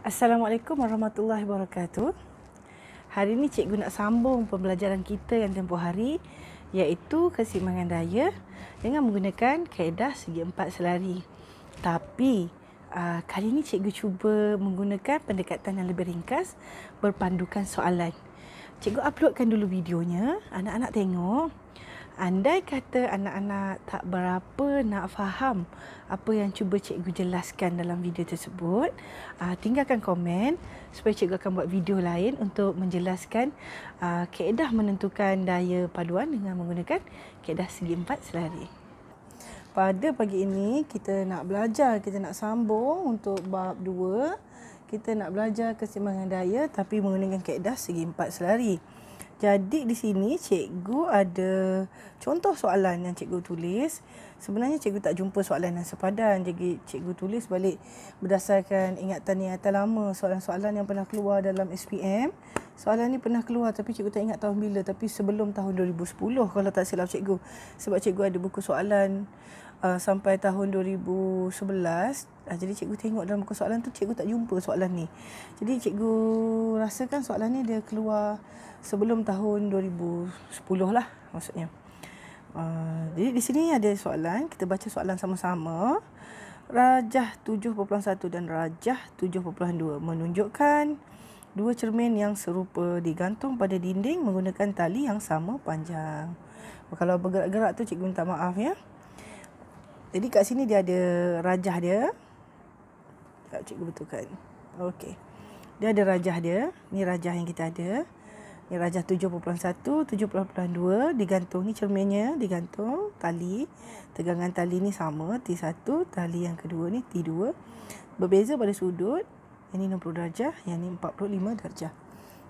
Assalamualaikum warahmatullahi wabarakatuh. Hari ini cikgu nak sambung pembelajaran kita yang tempoh hari, iaitu keseimbangan daya dengan menggunakan kaedah segi empat selari. Tapi kali ini cikgu cuba menggunakan pendekatan yang lebih ringkas, berpandukan soalan. Cikgu uploadkan dulu videonya, anak-anak tengok. Andai kata anak-anak tak berapa nak faham apa yang cuba cikgu jelaskan dalam video tersebut, tinggalkan komen supaya cikgu akan buat video lain untuk menjelaskan kaedah menentukan daya paduan dengan menggunakan kaedah segi empat selari. Pada pagi ini kita nak belajar, kita nak sambung untuk bab 2. Kita nak belajar keseimbangan daya tapi menggunakan kaedah segi empat selari. Jadi di sini cikgu ada contoh soalan yang cikgu tulis. Sebenarnya cikgu tak jumpa soalan yang sepadan. Jadi cikgu tulis balik berdasarkan ingatan-ingatan lama, soalan-soalan yang pernah keluar dalam SPM. Soalan ni pernah keluar tapi cikgu tak ingat tahun bila, tapi sebelum tahun 2010 kalau tak silap cikgu. Sebab cikgu ada buku soalan sampai tahun 2011. Jadi cikgu tengok dalam buku soalan tu cikgu tak jumpa soalan ni. Jadi cikgu rasakan soalan ni dia keluar sebelum tahun 2010 lah maksudnya. Jadi di sini ada soalan, kita baca soalan sama-sama. Rajah 7.1 dan rajah 7.2 menunjukkan dua cermin yang serupa digantung pada dinding menggunakan tali yang sama panjang. Kalau bergerak-gerak tu cikgu minta maaf ya. Jadi kat sini dia ada rajah dia. Cikgu betulkan. Okey. Dia ada rajah dia. Ni rajah yang kita ada. Ni rajah 7.1, 7.2 digantung. Ni cerminnya digantung tali. Tegangan tali ni sama, T1. Tali yang kedua ni T2. Berbeza pada sudut. Yang ni 60 darjah, yang ni 45 darjah.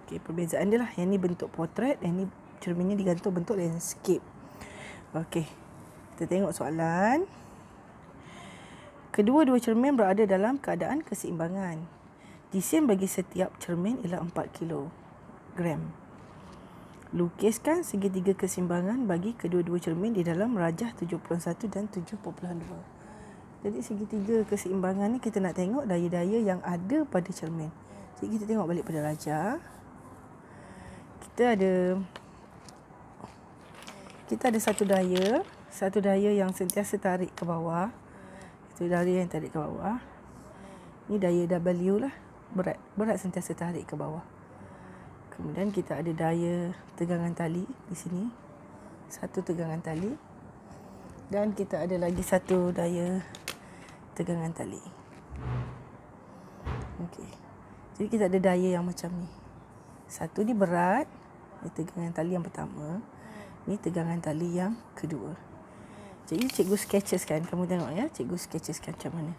Okey, perbezaan dia lah. Yang ni bentuk potret, yang ni cerminnya digantung bentuk landscape. Okey. Kita tengok soalan. Kedua-dua cermin berada dalam keadaan keseimbangan. Jisim bagi setiap cermin ialah 4 kilogram. Lukiskan segitiga keseimbangan bagi kedua-dua cermin di dalam rajah 7.1 dan 7.2. Jadi segitiga keseimbangan ni kita nak tengok daya-daya yang ada pada cermin. Jadi kita tengok balik pada rajah. Kita ada satu daya yang sentiasa tarik ke bawah. Itu daya yang tarik ke bawah. Ni daya W lah, berat sentiasa tarik ke bawah. Kemudian kita ada daya tegangan tali di sini. Satu tegangan tali. Dan kita ada lagi satu daya tegangan tali. Okey. Jadi kita ada daya yang macam ni. Satu ni berat, ni tegangan tali yang pertama. Ni tegangan tali yang kedua. Jadi cikgu sketcheskan, kamu tengok ya, cikgu sketcheskan macam mana.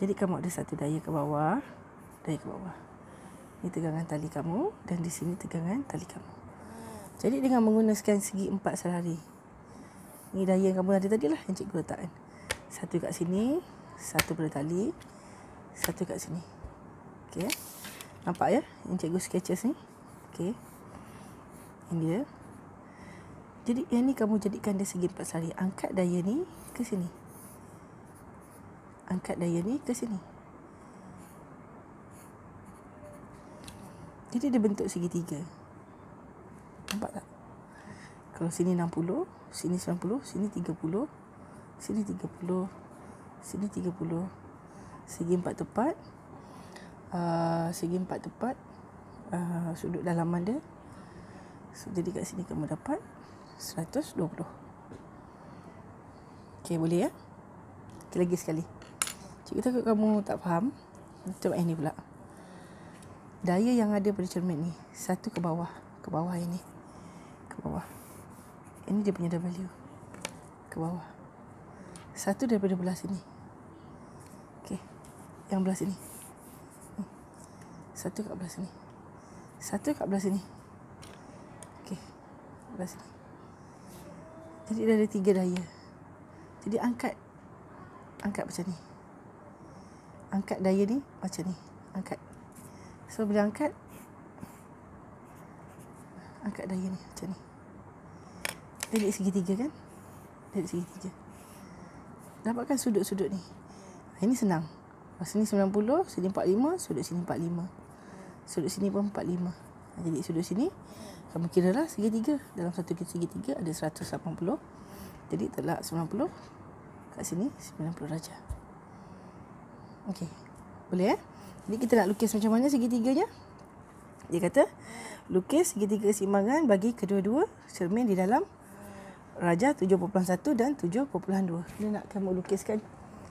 Jadi kamu ada satu daya ke bawah, daya ke bawah. Ini tegangan tali kamu dan di sini tegangan tali kamu. Jadi dengan menggunakan segi empat selari. Ini daya yang kamu ada tadi lah yang cikgu letakkan. Satu kat sini, satu pada tali, satu kat sini. Okey ya. Nampak ya yang cikgu sketches ni? Okey. Ini dia. Jadi yang ni kamu jadikan dia segi empat selari. Angkat daya ni ke sini. Angkat daya ni ke sini. Jadi dia bentuk segitiga. Nampak tak? Kalau sini 60, sini 90, sini 30, sini 30, sini 30. Segi empat tepat. Segi empat tepat. Sudut dalaman dia. So, jadi kat sini kamu dapat 120. Okey, boleh ya? Okay, lagi sekali. Cikgu takut kamu tak faham. Coba yang ni pula. Daya yang ada pada cermin ni, satu ke bawah ini. Ke bawah. Ini dia punya W. Ke bawah. Satu daripada belah sini. Okey. Yang belah sini. Satu kat belah sini. Satu kat belah sini. Okey. Belah sini. Jadi dah ada 3 daya. Jadi angkat macam ni. Angkat daya ni macam ni. Angkat. So bila angkat daya ni macam ni. Delik segitiga kan? Delik segitiga. Dapatkan sudut-sudut ni. Ini senang. Sini 90, sini 45, sudut sini 45. Sudut sini pun 45. Jadi sudut sini kamu kiralah segitiga. Dalam satu segitiga ada 180. Jadi telak 90. Kat sini 90 darjah. Okey. Boleh Jadi kita nak lukis macam mana segitiganya? Dia kata lukis segitiga keseimbangan bagi kedua-dua cermin di dalam rajah 7.1 dan 7.2. Dia nak kamu lukiskan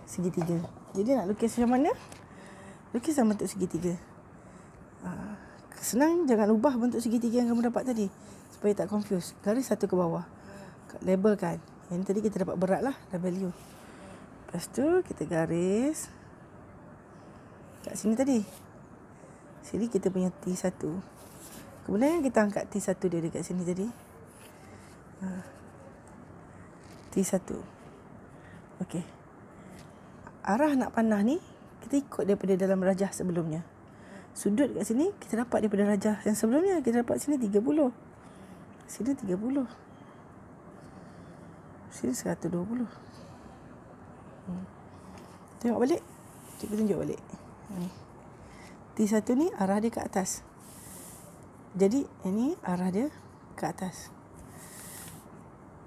segitiga. Jadi nak lukis macam mana? Lukis dalam bentuk segitiga. Senang, jangan ubah bentuk segitiga yang kamu dapat tadi supaya tak confuse. Garis satu ke bawah. Labelkan. Yang tadi kita dapat berat lah, W. Lepas tu kita garis kat sini tadi. Sini kita punya T1. Kemudian kita angkat T1 dia dekat sini tadi. T1. Okey. Arah nak panah ni kita ikut daripada dalam rajah sebelumnya. Sudut kat sini kita dapat daripada rajah yang sebelumnya. Kita dapat sini 30. Sini 30. Sini 120. Tengok balik. Cikgu tunjuk balik. T1 ni arah dia ke atas. Jadi ini arah dia ke atas.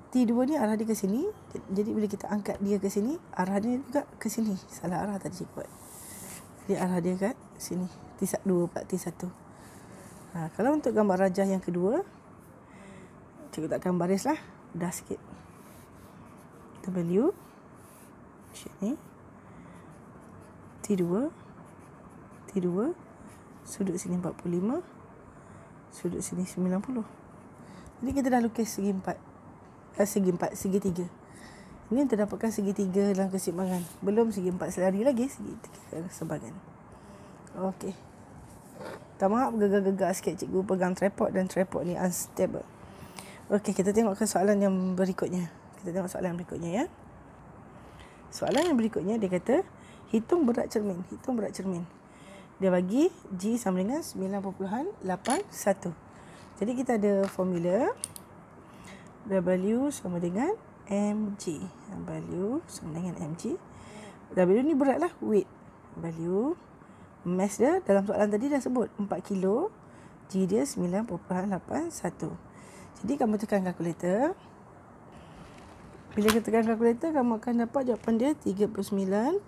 T2 ni arah dia ke sini. Jadi bila kita angkat dia ke sini, arah dia juga ke sini. Salah arah tadi cikgu buat. Jadi arah dia kat sini. T2 pula T1. Kalau untuk gambar rajah yang kedua, cikgu takkan baris lah. Dah sikit. W. Sini. T2. T2. Sudut sini 45. Sudut sini 90. Jadi kita dah lukis segi 4. Segitiga. Ini terdapatkan segitiga dalam keseimbangan. Belum segi 4 selari lagi, segitiga keseimbangan. Okey. Tak maaf gegar-gegar sikit cikgu pegang tripod dan tripod ni unstable. Okey, kita tengok ke soalan yang berikutnya. Ya. Soalan yang berikutnya dia kata hitung berat cermin. Dia bagi G sama dengan 9.81. Jadi kita ada formula W sama dengan mg. W sama dengan mg. W ni berat lah, weight. W mass dia dalam soalan tadi dah sebut 4 kilo. G dia 9.81. Jadi kamu tekan kalkulator. Bila kita tekan kalkulator, kamu akan dapat jawapan dia 39.24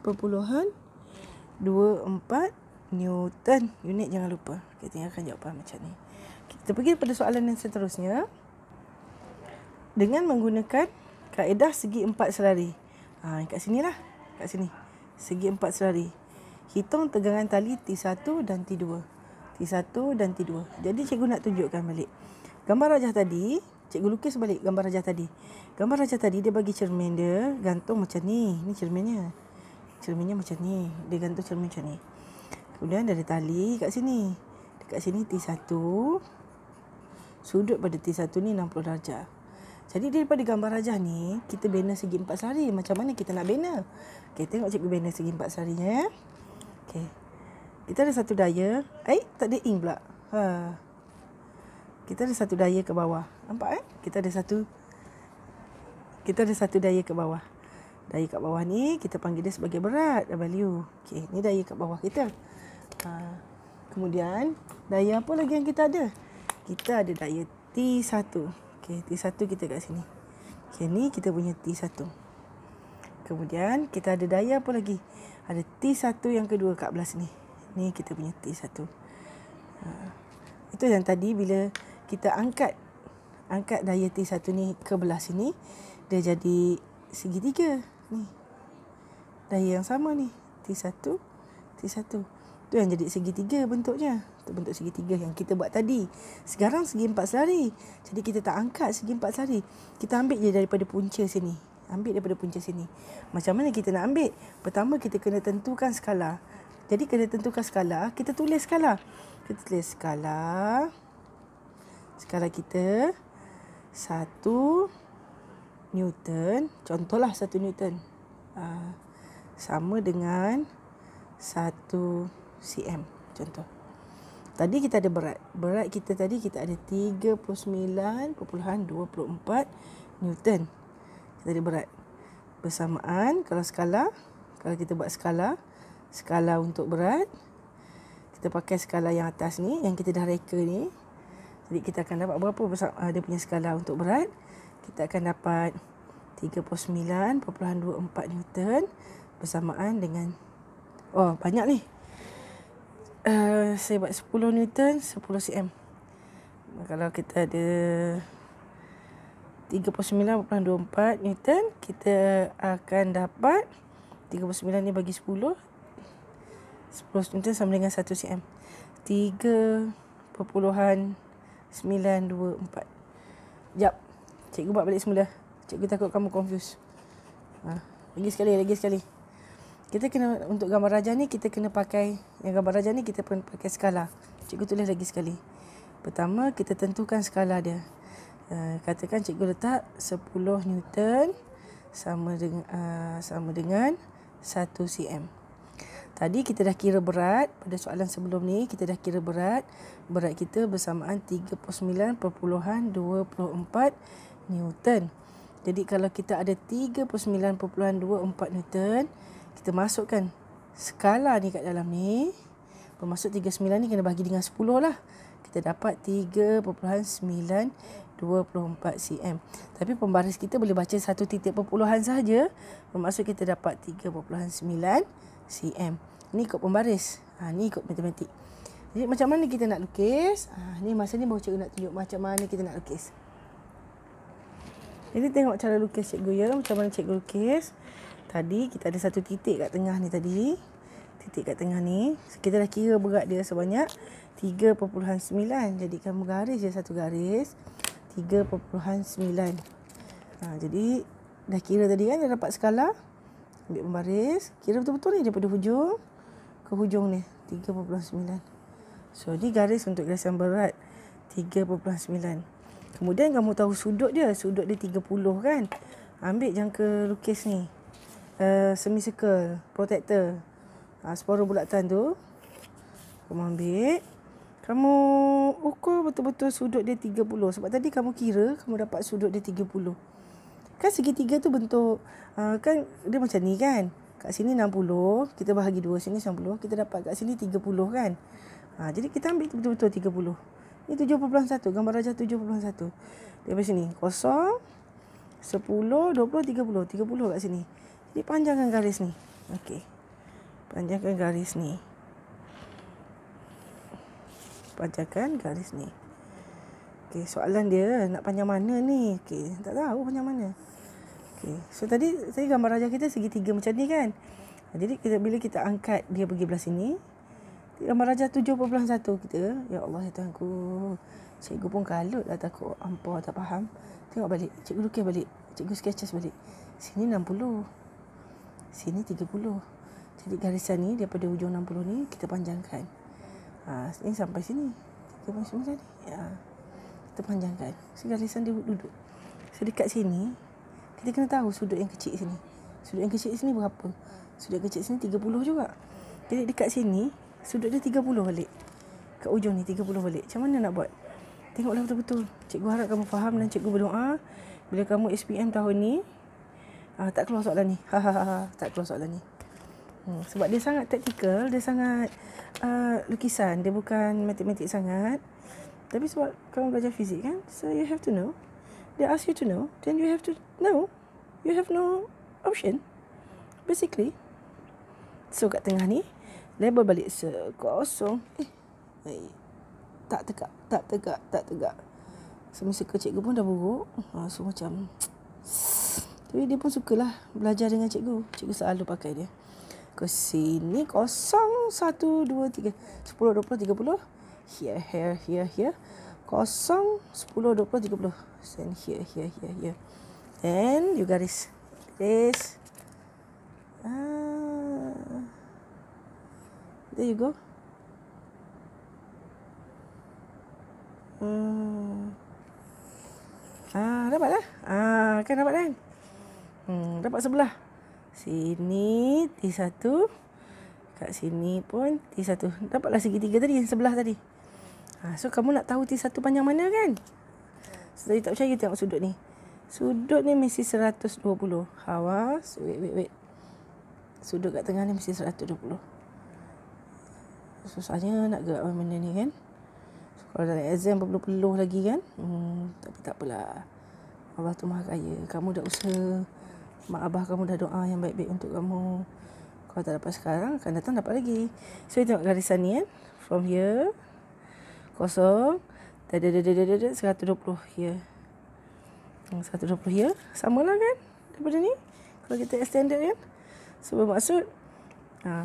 Newton. Unit jangan lupa. Kita tinggalkan jawapan macam ni. Kita pergi pada soalan yang seterusnya. Dengan menggunakan kaedah segi 4 selari. Kat sini lah. Kat sini. Segi 4 selari. Hitung tegangan tali T1 dan T2. T1 dan T2. Jadi cikgu nak tunjukkan balik. Gambar rajah tadi, cikgu lukis balik gambar rajah tadi. Gambar rajah tadi dia bagi cermin dia gantung macam ni. Ni cerminnya. Cerminnya macam ni. Dia gantung cermin macam ni. Kemudian ada tali kat sini. Dekat sini T1. Sudut pada T1 ni 60 darjah. Jadi daripada gambar rajah ni, kita bina segi 4 selari. Macam mana kita nak bina? Okay, tengok cikgu bina segi 4 selarinya. Okay. Kita ada satu daya. Tak ada ink pula. Kita ada satu daya ke bawah. Nampak Kita ada satu daya ke bawah. Daya kat bawah ni kita panggil dia sebagai berat, W. Okey, ni daya kat bawah kita. Kemudian daya apa lagi yang kita ada? Kita ada daya T1. Okey, T1 kita kat sini. Okey, ni kita punya T1. Kemudian kita ada daya apa lagi? Ada T1 yang kedua kat belah sini. Ni kita punya T1. Itu yang tadi bila kita angkat daya T1 ni ke belah sini, dia jadi segitiga ni. Daya yang sama ni, T1. Tu yang jadi segitiga bentuknya. Tu bentuk segitiga yang kita buat tadi. Sekarang segi 4 selari. Jadi kita tak angkat segi 4 selari. Kita ambil je daripada punca sini. Macam mana kita nak ambil? Pertama kita kena tentukan skala. Jadi kena tentukan skala, kita tulis skala. Kita tulis skala. Skala kita 1 Newton. Contohlah 1 Newton. Sama dengan 1 cm. Contoh. Tadi kita ada berat. Berat kita tadi kita ada 39.24 Newton. Kita ada berat. Bersamaan kalau kita buat skala skala untuk berat. Kita pakai skala yang atas ni, yang kita dah reka ni. Jadi kita akan dapat berapa besar dia punya skala untuk berat. Kita akan dapat 39.24 Newton bersamaan dengan, banyak ni. Saya buat 10 Newton 10 cm. Kalau kita ada 39.24 Newton, kita akan dapat 39 ni bagi 10 Newton sama dengan 1 cm. 3.924. Sekejap, cikgu buat balik semula. Cikgu takut kamu confuse. Lagi sekali. Kita kena, untuk gambar raja ni kita kena pakai, yang gambar raja ni kita pun pakai skala. Cikgu tulis lagi sekali. Pertama kita tentukan skala dia. Katakan cikgu letak 10 Newton sama dengan 1 cm. Tadi kita dah kira berat, pada soalan sebelum ni kita dah kira berat. Berat kita bersamaan 39.24 Newton. Jadi kalau kita ada 39.24 Newton, kita masukkan skala ni kat dalam ni. Bermaksud 39 ni kena bagi dengan 10 lah. Kita dapat 3.924 cm. Tapi pembaris kita boleh baca satu titik perpuluhan sahaja. Bermaksud kita dapat 3.9 cm. Ni ikut pembaris. Ni ikut matematik. Jadi macam mana kita nak lukis? Ni masa ni baru cikgu nak tunjuk macam mana kita nak lukis. Jadi tengok cara lukis cikgu ya. Macam mana cikgu lukis. Tadi kita ada satu titik kat tengah ni tadi. Titik kat tengah ni. Kita dah kira berat dia sebanyak 3.9. Jadi kamu garis je satu garis. 3.9. Jadi dah kira tadi kan. Dah dapat skala. Ambil pembaris. Kira betul-betul ni daripada hujung ke hujung ni. 3.9. So ni garis untuk garisan berat. 3.9. Kemudian kamu tahu sudut dia. Sudut dia 30 kan. Ambil jangka lukis ni. Semicircle. Protector. Spora bulatan tu. Kamu ambil. Kamu ukur betul-betul sudut dia 30. Sebab tadi kamu kira. Kamu dapat sudut dia 30. Kan segitiga tu bentuk. Kan dia macam ni kan. Kat sini 60. Kita bahagi 2. Sini 90. Kita dapat kat sini 30 kan. Jadi kita ambil betul-betul 30. Ni 7.1. Gambar raja 7.1. Daripada sini. 0, 10, 20, 30. 30 kat sini. Jadi panjangkan garis ni. Okey. Panjangkan garis ni. Panjangkan garis ni. Okey. Soalan dia nak panjang mana ni? Okey. Tak tahu panjang mana. Okey. So tadi gambar raja kita segitiga macam ni kan. Jadi bila kita angkat dia pergi belah sini. Gambar raja 7.1 kita. Ya Allah ya Tuhanku. Cikgu pun kalut lah takut hampa tak faham. Tengok balik. Cikgu lukis balik. Cikgu sketches balik. Sini 60. Sini 30. Jadi garisan ni daripada hujung 60 ni kita panjangkan. Ini sampai sini. 3.9 ni. Kita panjangkan. So garisan dia duduk. So dekat sini kita kena tahu sudut yang kecil sini. Sudut yang kecil sini berapa? Sudut kecil sini 30 juga. Jadi dekat sini sudut dia 30 balik. Kat ujung ni 30 balik. Macam mana nak buat? Tengoklah betul-betul. Cikgu harap kamu faham dan cikgu berdoa bila kamu SPM tahun ni tak keluar soalan ni. Tak keluar soalan ni. Sebab dia sangat taktikal, dia sangat lukisan, dia bukan matematik sangat. Tapi sebab kamu belajar fizik kan, so you have to know. They ask you to know, then you have to know. You have no option. Basically. So kat tengah ni label balik sekosong. Tak tegak. Semasa cikgu pun dah buruk. So macam tapi dia pun sukalah belajar dengan cikgu. Cikgu selalu pakai dia. Ke sini 0, 1, 2, 3, 10, 20, 30. Here. 0, 10, 20, 30. Then here. Then you garis. There you go. Dapat lah. Kan dapat kan? Dapat sebelah. Sini T1. Kat sini pun T1. Dapatlah segitiga tadi yang sebelah tadi. So kamu nak tahu T1 panjang mana kan? So tadi tak percaya tengok sudut ni. Sudut ni mesti 120. Awas. Wait. Sudut kat tengah ni mesti 120. Susahnya nak gerak benda ni kan. Kalau dalam exam berpeluh-peluh lagi kan. Tapi tak apalah. Allah tu Maha Kaya. Kamu dah usaha. Mak abah kamu dah doa yang baik-baik untuk kamu. Kalau tak dapat sekarang, akan datang dapat lagi. So, tengok garisan ni kan. From here. Kosong. 120 here. 120 here. Sama lah kan. Daripada ni. Kalau kita extended kan. So, bermaksud.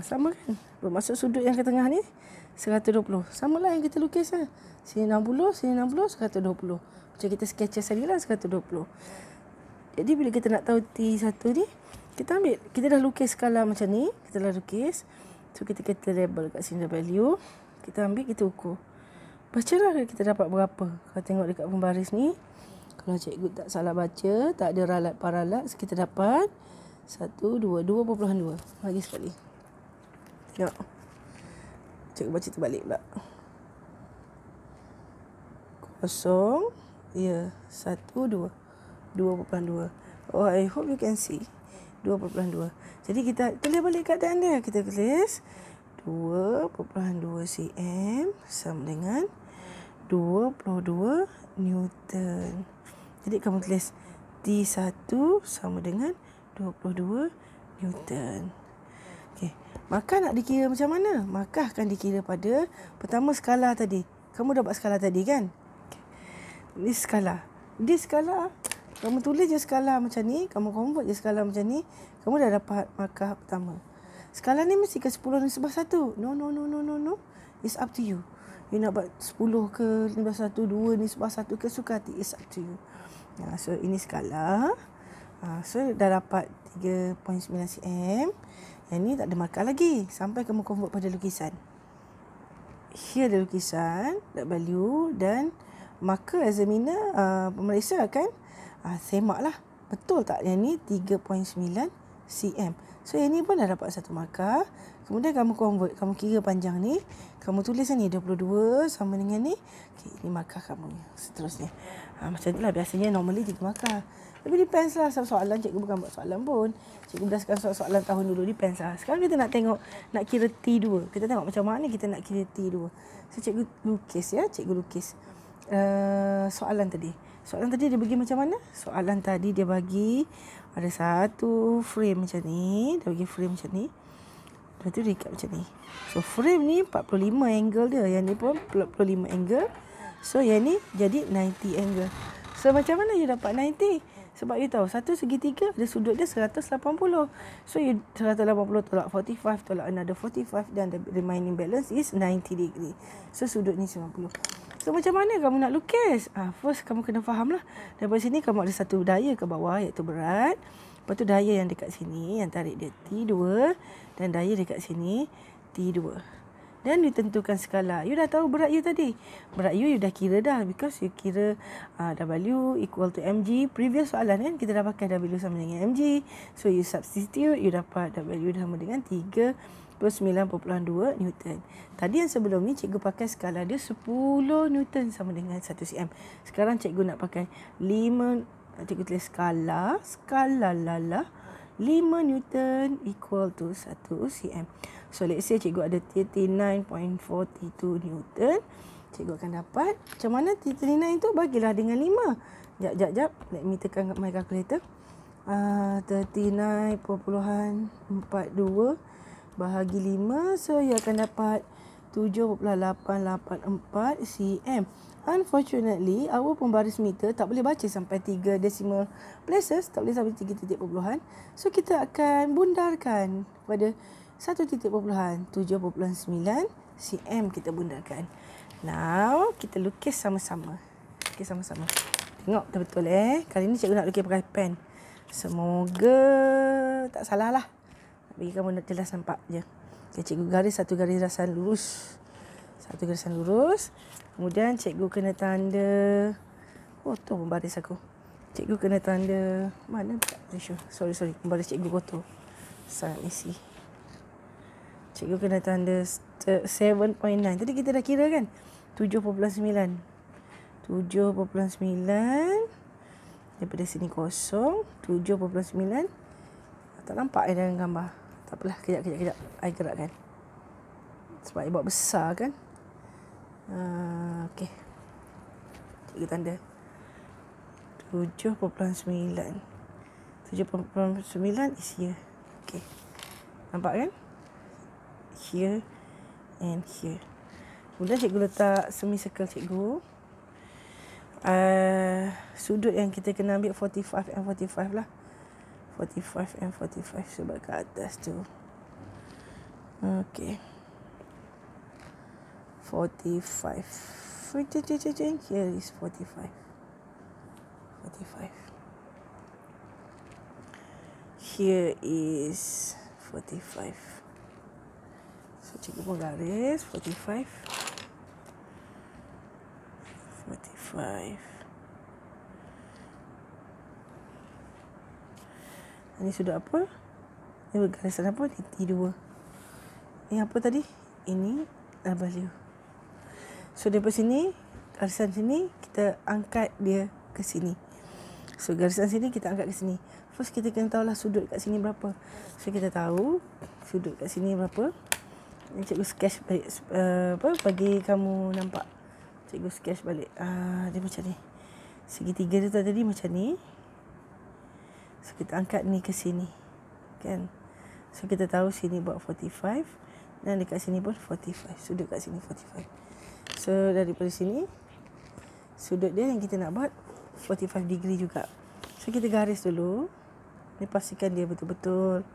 Sama kan. Bermaksud sudut yang ke tengah ni. 120. Sama lah yang kita lukis lah. Sini 60, sini 60, 120. Macam kita sketches tadi lah 120. Jadi bila kita nak tahu T1 ni, kita ambil, kita dah lukis skala macam ni, kita dah lukis. So kita label kat sini value, kita ambil, kita ukur. Baca lah kita dapat berapa. Kalau tengok dekat pembaris ni, kalau cikgu tak salah baca, tak ada ralat paralat, so kita dapat 2.2. Lagi sekali. Tengok. Cikgu baca terbalik pula. Kosong. Ya, 1, 2.2. Oh, I hope you can see. 2.2. Jadi kita tulis balik keadaan dia. Kita tulis 2.2 cm sama dengan 22 Newton. Jadi kamu tulis T1 sama dengan 22 Newton. Okey. Maka nak dikira macam mana? Maka akan dikira pada pertama skala tadi. Kamu dapat skala tadi kan? Okay. Ini skala. Di skala, kamu tulis je skala macam ni, kamu convert je skala macam ni, kamu dah dapat markah pertama. Skala ni mesti ke 10 nisbah 1. No. It's up to you. You nak buat 10 ke nisbah 1, 2 nisbah 1 ke, suka hati. It's up to you. So, ini skala. So, dah dapat 3.9 cm. Yang ni tak ada markah lagi. Sampai kamu convert pada lukisan. Here ada lukisan, dah value dan maka examiner pemeriksa akan semak lah. Betul tak yang ni 3.9 cm. So yang ni pun dah dapat satu markah. Kemudian kamu convert, kamu kira panjang ni, kamu tulis ni 22 sama dengan ni. Okay, ini markah kamu. Seterusnya. Macam itulah biasanya normally 3 markah. Tapi depends lah, soalan cikgu bukan buat soalan pun. Cikgu berdasarkan soalan tahun dulu, depends lah. Sekarang kita nak tengok, nak kira T2. Kita tengok macam mana kita nak kira T2. So cikgu lukis ya, cikgu lukis. Soalan tadi dia bagi macam mana? Soalan tadi dia bagi ada satu frame macam ni, dia bagi frame macam ni. Lepas tu dia ikat macam ni. So frame ni 45 angle dia, yang ni pun 45 angle. So yang ni jadi 90 angle. So macam mana you dapat 90? Sebab you tahu satu segitiga ada sudut dia 180. So you 180 tolak 45 tolak another 45 dan the remaining balance is 90 degree. So sudut ni 90. So macam mana kamu nak lukis? First kamu kena faham lah. Daripada sini kamu ada satu daya ke bawah iaitu berat. Lepas tu daya yang dekat sini yang tarik dia T2 dan daya dekat sini T2. Dan you tentukan skala. You dah tahu berat you tadi. Berat you dah kira dah because you kira W equal to mg. Previous soalan kan kita dah pakai W sama dengan mg. So you substitute, you dapat W sama dengan 39.2 Newton. Tadi yang sebelum ni cikgu pakai skala dia 10 Newton sama dengan 1 cm. Sekarang cikgu nak pakai 5, cikgu tulis skala 5 Newton equal to 1 cm. So let's say cikgu ada 39.42 Newton. Cikgu akan dapat, macam mana 39 tu bagilah dengan 5. Jap. Let me tekan my calculator. 39.42 bahagi 5. So, you akan dapat 7.884 cm. Unfortunately, our pembaris meter tak boleh baca sampai 3 decimal places. Tak boleh sampai 3 titik perpuluhan. So, kita akan bundarkan pada 1.7.9 cm kita bundarkan. Now, kita lukis sama-sama. Tengok betul-betul Kali ni cikgu nak lukis pakai pen. Semoga tak salah lah. Bagi kamu nak jelas nampak je. Okay, cikgu garis satu garisan lurus. Kemudian cikgu kena tanda. Tu pembaris aku. Cikgu kena tanda. Mana tak? Sorry. Pembaris cikgu kotor. Sangat isi. Cikgu kena tanda 7.9. Tadi kita dah kira kan? 7.9. Daripada sini kosong. 7.9. Tak nampak dalam gambar. Tak apalah, kejap. I gerakkan. Sebab dia buat besar kan. Okey. Cikgu tanda 7.9. 7.9 is here. Okey. Nampak kan? Here and here. Kemudian cikgu letak semicircle cikgu. Sudut yang kita kena ambil 45 and 45 lah. 45 and 45 sebab kat atas tu. Okey. 45. Here is 45. 45. Here is 45. So cikgu pun garis 45. 45. Ini sudah apa? Ini garisan apa? T2. Ini apa tadi? Ini W. So daripada sini, garisan sini kita angkat dia ke sini. So garisan sini kita angkat ke sini. First kita kena tahulah sudut kat sini berapa. So kita tahu sudut kat sini berapa. Ini cikgu sketch balik bagi kamu nampak. Cikgu sketch balik. Dia macam ni. Segitiga dia tadi macam ni. So kita angkat ni ke sini. Kan? So kita tahu sini buat 45 dan dekat sini pun 45. Sudut kat sini 45. So daripada sini sudut dia yang kita nak buat 45 degree juga. So kita garis dulu. Ni pastikan dia betul-betul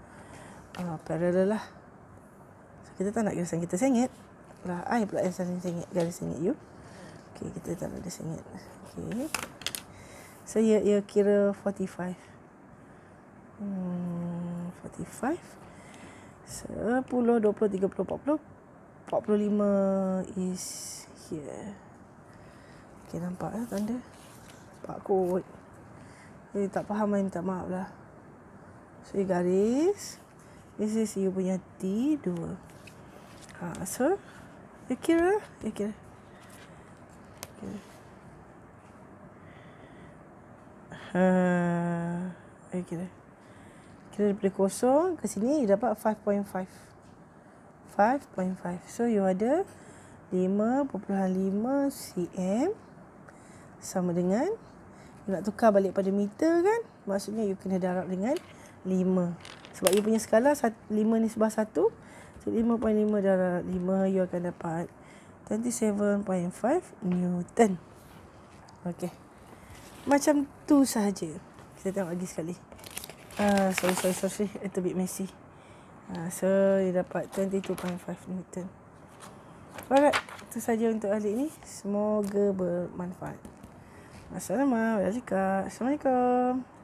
parallel lah. So kita tak nak garisan kita sengit. Lah, pula yang sengit, garis sengit you. Okey, kita tak nak dia sengit. Okey. So ia kira 45. 45. 10, 20, 30, 40. 45 is here. Okey, nampak lah tanda. Pak kot. Dia tak faham, minta maaf lah. So, you garis. This is you punya T2. So, you kira. Okay. Kira daripada kosong ke sini, you dapat 5.5. 5.5. So, you ada 5.5 cm sama dengan, you nak tukar balik pada meter kan, maksudnya you kena darab dengan 5. Sebab you punya skala 5 ni sebelah 1. So 5.5 darab 5, you akan dapat 27.5 Newton. Okey. Macam tu sahaja. Kita tengok lagi sekali. Sorry. Itu bit messy. So you dapat 22.5 Newton. Alright, itu saja untuk hari ini. Semoga bermanfaat. Assalamualaikum.